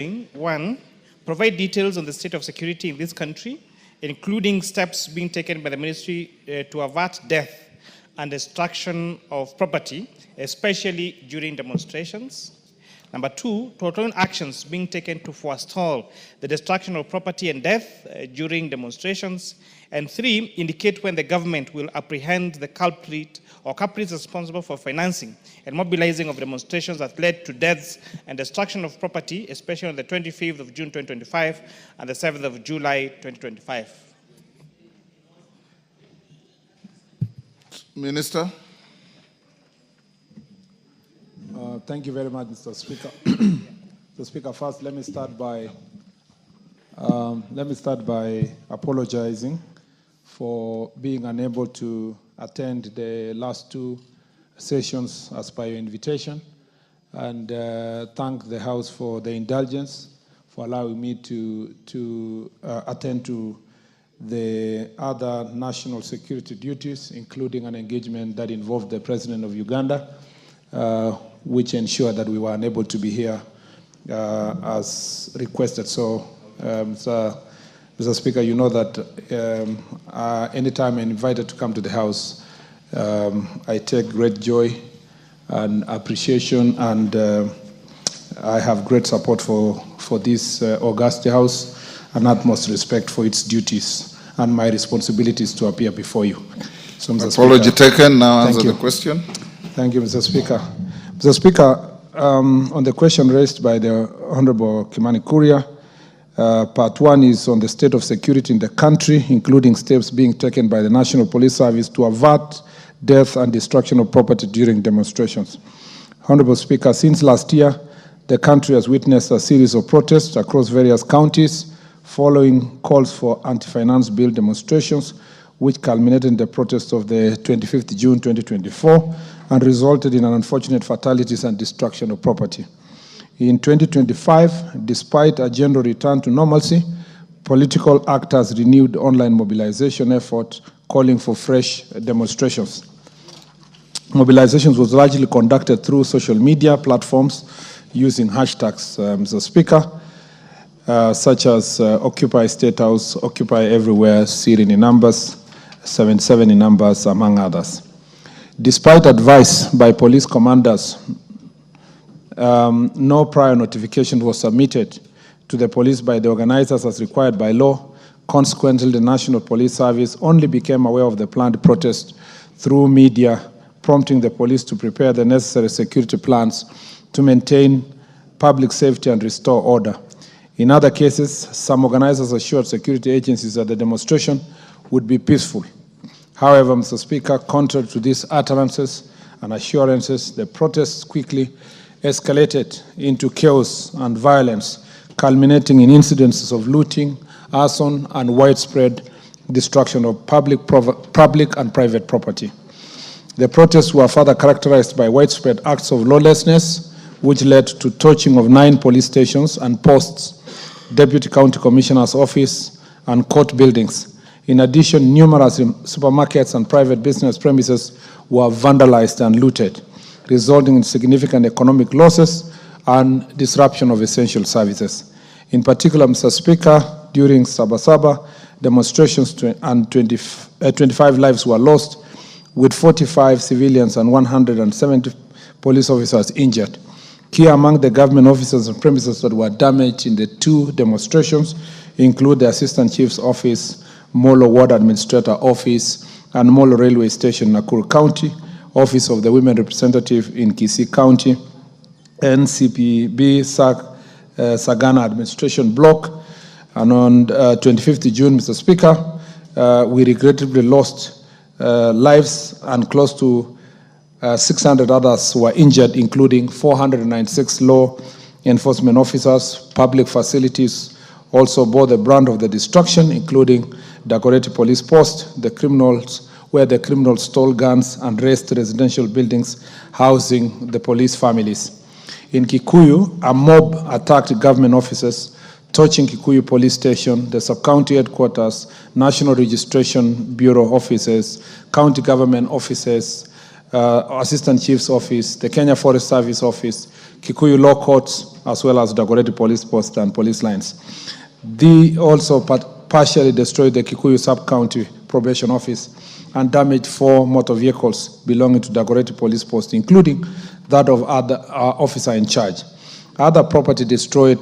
One, provide details on the state of security in this country, including steps being taken by the ministry to avert death and destruction of property, especially during demonstrations. Number two, to outline actions being taken to forestall the destruction of property and death during demonstrations. And three, indicate when the government will apprehend the culprit or culprits responsible for financing and mobilizing of demonstrations that led to deaths and destruction of property, especially on the 25th of June 2025 and the 7th of July 2025. Minister. Thank you very much, Mr. Speaker. Mr. Speaker, first let me start by apologizing for being unable to attend the last two sessions as per your invitation, and thank the House for the indulgence for allowing me to attend to the other national security duties, including an engagement that involved the President of Uganda, which ensured that we were unable to be here as requested. So, Mr. Speaker, you know that anytime I'm invited to come to the House, I take great joy and appreciation, and I have great support for this august House and utmost respect for its duties and my responsibilities to appear before you. So, Mr. Apology Speaker, taken. Now answer the question. Thank you, Mr. Speaker. Mr. Speaker, on the question raised by the Honorable Kimani Kuria, part one is on the state of security in the country, including steps being taken by the National Police Service to avert death and destruction of property during demonstrations. Honorable Speaker, since last year, the country has witnessed a series of protests across various counties following calls for anti-finance bill demonstrations, which culminated in the protest of the 25th June 2024 and resulted in an unfortunate fatalities and destruction of property. In 2025, despite a general return to normalcy, political actors renewed online mobilization effort calling for fresh demonstrations. Mobilizations was largely conducted through social media platforms using hashtags, Mr. Speaker, such as Occupy State House, Occupy Everywhere, Syrian in numbers, 77 in numbers, among others. Despite advice by police commanders, no prior notification was submitted to the police by the organizers as required by law. Consequently, the National Police Service only became aware of the planned protest through media, prompting the police to prepare the necessary security plans to maintain public safety and restore order. In other cases, some organizers assured security agencies that the demonstration would be peaceful. However, Mr. Speaker, contrary to these utterances and assurances, the protests quickly escalated into chaos and violence, culminating in incidences of looting, arson, and widespread destruction of public and private property. The protests were further characterized by widespread acts of lawlessness, which led to torching of 9 police stations and posts, Deputy County Commissioner's office, and court buildings. In addition, numerous supermarkets and private business premises were vandalized and looted, resulting in significant economic losses and disruption of essential services. In particular, Mr. Speaker, during Sabasaba, demonstrations and 25 lives were lost, with 45 civilians and 170 police officers injured. Key among the government offices and premises that were damaged in the 2 demonstrations include the Assistant Chief's Office, Molo Ward Administrator Office, and Molo Railway Station, Nakuru County, Office of the Women Representative in Kisii County, NCPB Sagana Administration Block. And on 25th June, Mr. Speaker, we regrettably lost lives, and close to 600 others were injured, including 496 law enforcement officers. Public facilities also bore the brunt of the destruction, including Dagoretti Police Post, where the criminals stole guns and razed residential buildings housing the police families. In Kikuyu, a mob attacked government offices, torching Kikuyu Police Station, the sub-county headquarters, National Registration Bureau offices, county government offices, Assistant Chief's Office, the Kenya Forest Service Office, Kikuyu law courts, as well as Dagoretti police post and police lines. They also partially destroyed the Kikuyu sub-county probation office and damaged 4 motor vehicles belonging to Dagoretti police post, including that of other officer in charge. Other property destroyed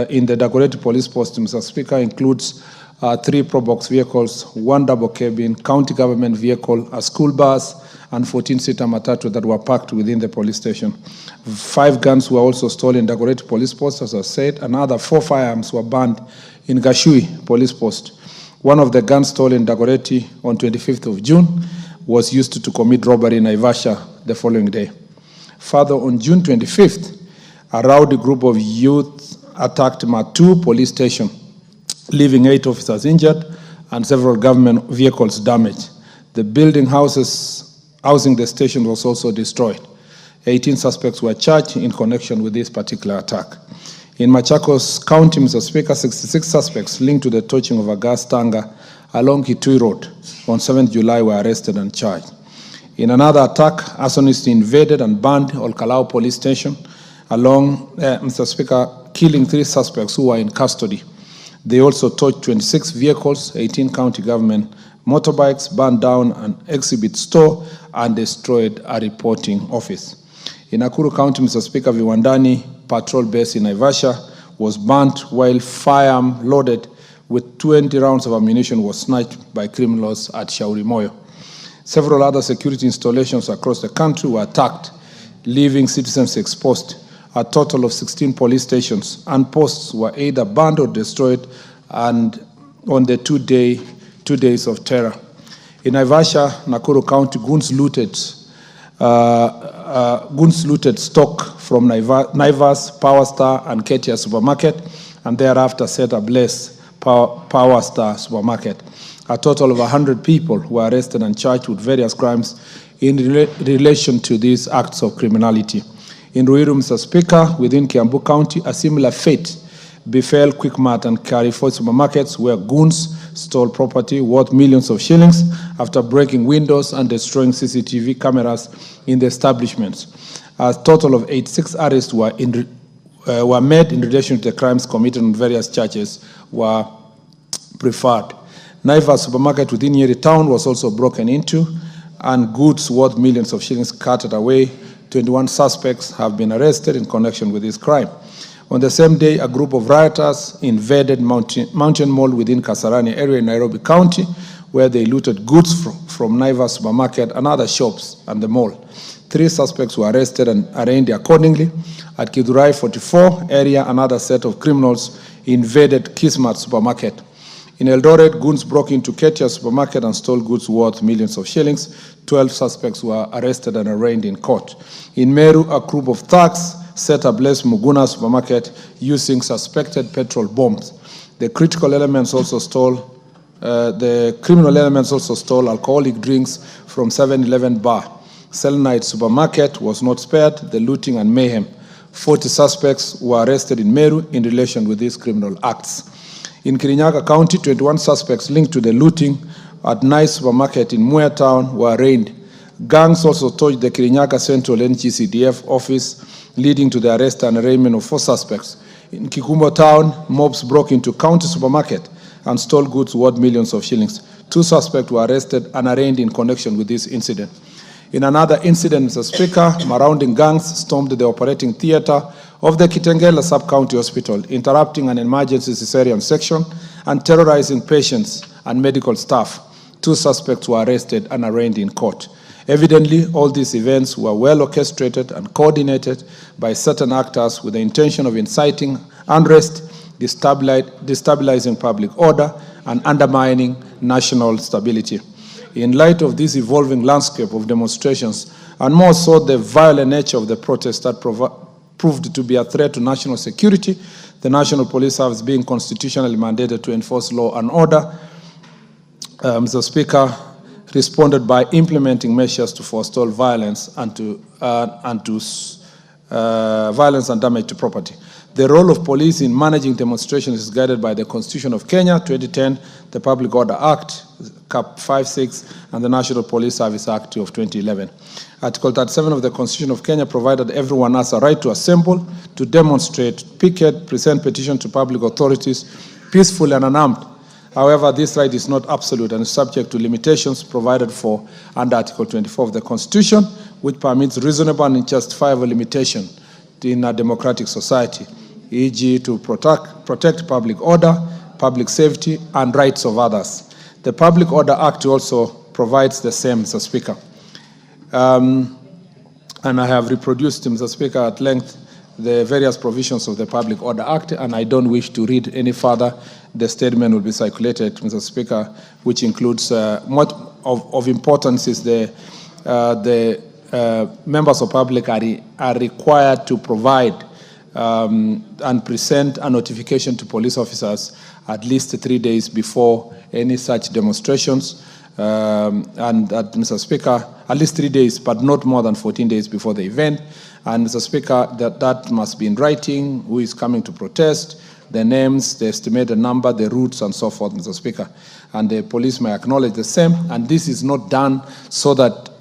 in the Dagoretti police post, Mr. Speaker, includes 3 Probox vehicles, 1 double cabin, county government vehicle, a school bus, and 14-seater matatu that were parked within the police station. 5 guns were also stolen in Dagoretti police post, as I said. Another 4 firearms were burned in Gashui police post. One of the guns stolen in Dagoretti on 25th of June was used to commit robbery in Naivasha the following day. Further, on June 25th, a rowdy group of youth attacked Matu police station, leaving 8 officers injured and several government vehicles damaged. The building housing the station was also destroyed. 18 suspects were charged in connection with this particular attack. In Machakos County, Mr. Speaker, 66 suspects linked to the torching of a gas tanker along Kitui Road on 7th July were arrested and charged. In another attack, arsonists invaded and burned Olkalau police station along, Mr. Speaker, killing 3 suspects who were in custody. They also torched 26 vehicles, 18 county government motorbikes, burned down an exhibit store, and destroyed a reporting office. In Nakuru County, Mr. Speaker, Viwandani patrol base in Naivasha was burnt while firearm loaded with 20 rounds of ammunition was snatched by criminals at Shauri Moyo. Several other security installations across the country were attacked, leaving citizens exposed. A total of 16 police stations and posts were either burned or destroyed, and on the 2 days of terror. In Naivasha, Nakuru County, goons looted stock from Naivas, Power Star, and Ketia supermarket, and thereafter set ablaze Power Star supermarket. A total of 100 people were arrested and charged with various crimes in relation to these acts of criminality. In Ruiru, Mr. Speaker, within Kiambu County, a similar fate befell Quickmart and Carrefour supermarkets, where goons stole property worth millions of shillings after breaking windows and destroying CCTV cameras in the establishments. A total of 86 arrests were made in relation to the crimes committed on various charges were preferred. Naivas supermarket within Nyeri town was also broken into, and goods worth millions of shillings carted away. 21 suspects have been arrested in connection with this crime. On the same day, a group of rioters invaded Mountain Mall within Kasarani area in Nairobi County, where they looted goods from Naivas supermarket and other shops and the mall. 3 suspects were arrested and arraigned accordingly. At Kidurai 44 area, another set of criminals invaded Kismat supermarket. In Eldoret, goons broke into Ketia supermarket and stole goods worth millions of shillings. 12 suspects were arrested and arraigned in court. In Meru, a group of thugs set ablaze Muguna supermarket using suspected petrol bombs. The criminal elements also stole alcoholic drinks from 7-Eleven bar. Selenite supermarket was not spared the looting and mayhem. 40 suspects were arrested in Meru in relation with these criminal acts. In Kirinyaga County, 21 suspects linked to the looting at Nice supermarket in Muya town were arraigned. Gangs also torched the Kirinyaga Central NGCDF office, leading to the arrest and arraignment of 4 suspects. In Kikumbo town, mobs broke into county supermarket and stole goods worth millions of shillings. 2 suspects were arrested and arraigned in connection with this incident. In another incident, Mr. Speaker, marauding gangs stormed the operating theater of the Kitengela Sub-County Hospital, interrupting an emergency cesarean section and terrorizing patients and medical staff. 2 suspects were arrested and arraigned in court. Evidently, all these events were well orchestrated and coordinated by certain actors with the intention of inciting unrest, destabilizing public order, and undermining national stability. In light of this evolving landscape of demonstrations, and more so the violent nature of the protests that proved to be a threat to national security, the National Police Service being constitutionally mandated to enforce law and order, Mr. Speaker, responded by implementing measures to forestall violence and violence and damage to property. The role of police in managing demonstrations is guided by the Constitution of Kenya, 2010, the Public Order Act, Cap 56, and the National Police Service Act of 2011. Article 37 of the Constitution of Kenya provided everyone has a right to assemble, to demonstrate, picket, present petition to public authorities, peaceful and unarmed. However, this right is not absolute and is subject to limitations provided for under Article 24 of the Constitution, which permits reasonable and justifiable limitation in a democratic society, e.g. to protect public order, public safety, and rights of others. The Public Order Act also provides the same, Mr. Speaker. And I have reproduced, Mr. Speaker, at length the various provisions of the Public Order Act, and I don't wish to read any further. The statement will be circulated, Mr. Speaker, which includes what of importance is the members of public are required to provide and present a notification to police officers at least 3 days before any such demonstrations. And Mr. Speaker, at least 3 days, but not more than 14 days before the event. And Mr. Speaker, that must be in writing, who is coming to protest, the names, the estimated number, the routes, and so forth, Mr. Speaker. And the police may acknowledge the same. And this is not done so that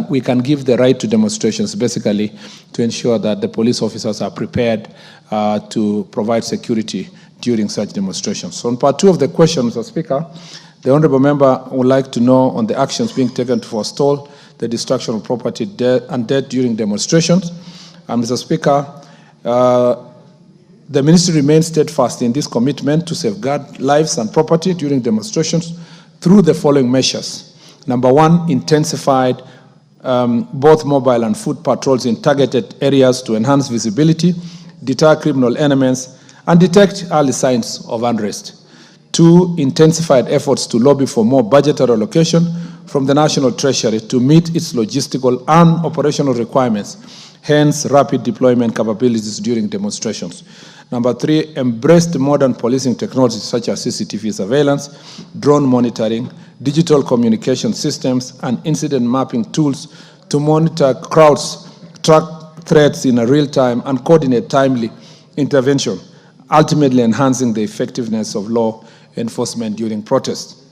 we can give the right to demonstrations, basically to ensure that the police officers are prepared to provide security during such demonstrations. So on part 2 of the question, Mr. Speaker, the honourable member would like to know on the actions being taken to forestall the destruction of property and death during demonstrations. And Mr. Speaker, the ministry remains steadfast in this commitment to safeguard lives and property during demonstrations through the following measures. Number 1, intensified both mobile and foot patrols in targeted areas to enhance visibility, deter criminal elements, and detect early signs of unrest. 2, intensified efforts to lobby for more budgetary allocation from the National Treasury to meet its logistical and operational requirements, hence rapid deployment capabilities during demonstrations. Number 3, embraced modern policing technologies such as CCTV surveillance, drone monitoring, digital communication systems, and incident mapping tools to monitor crowds, track threats in a real time, and coordinate timely intervention, ultimately enhancing the effectiveness of law enforcement during protests.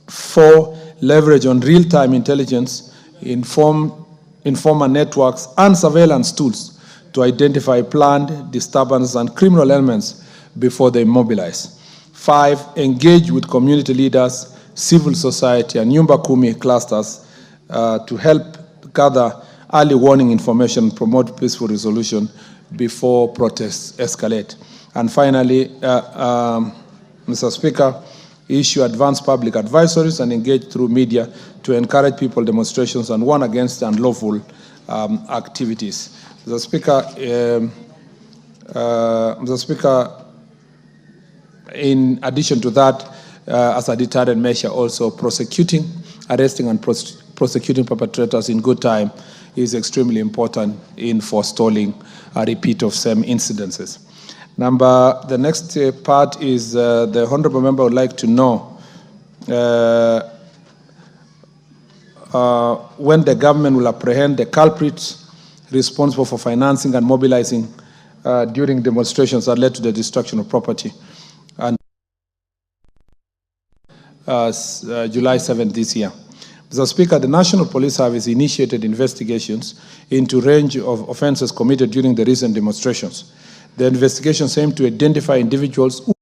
4, leverage on real-time intelligence, informer networks, and surveillance tools to identify planned disturbance and criminal elements before they mobilize. 5, engage with community leaders, civil society, and Nyumba Kumi clusters to help gather early warning information and promote peaceful resolution before protests escalate. And finally, Mr. Speaker, issue advanced public advisories and engage through media to encourage people demonstrations and warn against unlawful activities. Mr. Speaker, in addition to that, as a deterrent measure, also arresting and prosecuting perpetrators in good time is extremely important in forestalling a repeat of same incidences. The next part is the honourable member would like to know when the government will apprehend the culprits responsible for financing and mobilizing during demonstrations that led to the destruction of property. And July 7th this year. Mr. Speaker, the National Police Service initiated investigations into a range of offences committed during the recent demonstrations. The investigations aim to identify individuals who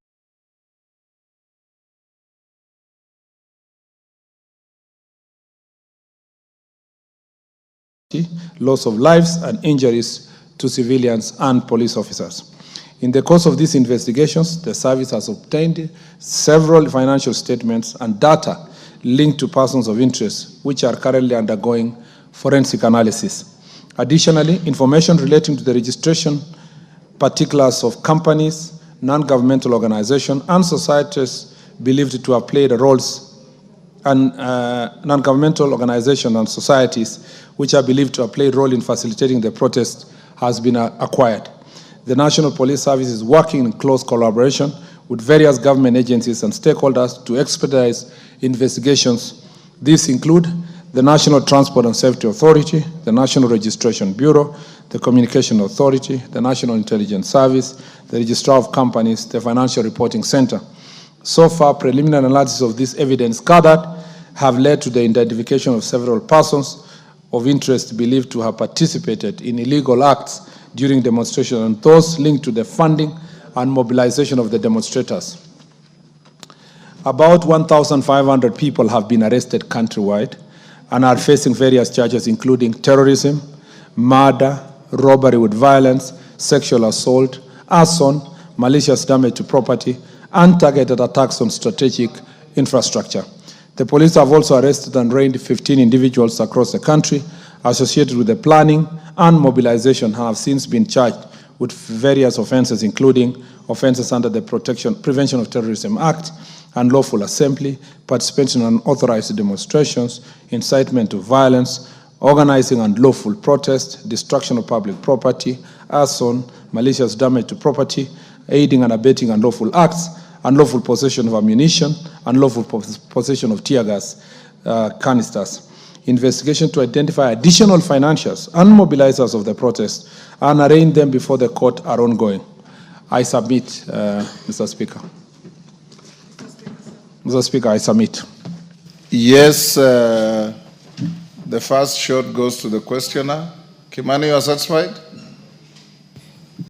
loss of lives and injuries to civilians and police officers. In the course of these investigations, the service has obtained several financial statements and data linked to persons of interest, which are currently undergoing forensic analysis. Additionally, information relating to the registration particulars of companies, non-governmental organizations, and societies believed to have played roles, and non-governmental organizations and societies which are believed to have played a role in facilitating the protest has been acquired. The National Police Service is working in close collaboration with various government agencies and stakeholders to expedite investigations. These include the National Transport and Safety Authority, the National Registration Bureau, the Communication Authority, the National Intelligence Service, the Registrar of Companies, the Financial Reporting Center. So far, preliminary analysis of this evidence gathered have led to the identification of several persons of interest believed to have participated in illegal acts during demonstration and those linked to the funding and mobilization of the demonstrators. About 1,500 people have been arrested countrywide and are facing various charges including terrorism, murder, robbery with violence, sexual assault, arson, malicious damage to property, and targeted attacks on strategic infrastructure. The police have also arrested and arraigned 15 individuals across the country associated with the planning and mobilization have since been charged with various offenses, including offenses under the Prevention of Terrorism Act, unlawful assembly, participation in unauthorized demonstrations, incitement to violence, organizing unlawful protest, destruction of public property, arson, malicious damage to property, aiding and abetting unlawful acts, unlawful possession of ammunition, unlawful possession of tear gas canisters. Investigation to identify additional financiers and mobilizers of the protest and arraign them before the court are ongoing. I submit, Mr. Speaker. Mr. Speaker, I submit. Yes, the first shot goes to the questioner. Kimani, you are satisfied?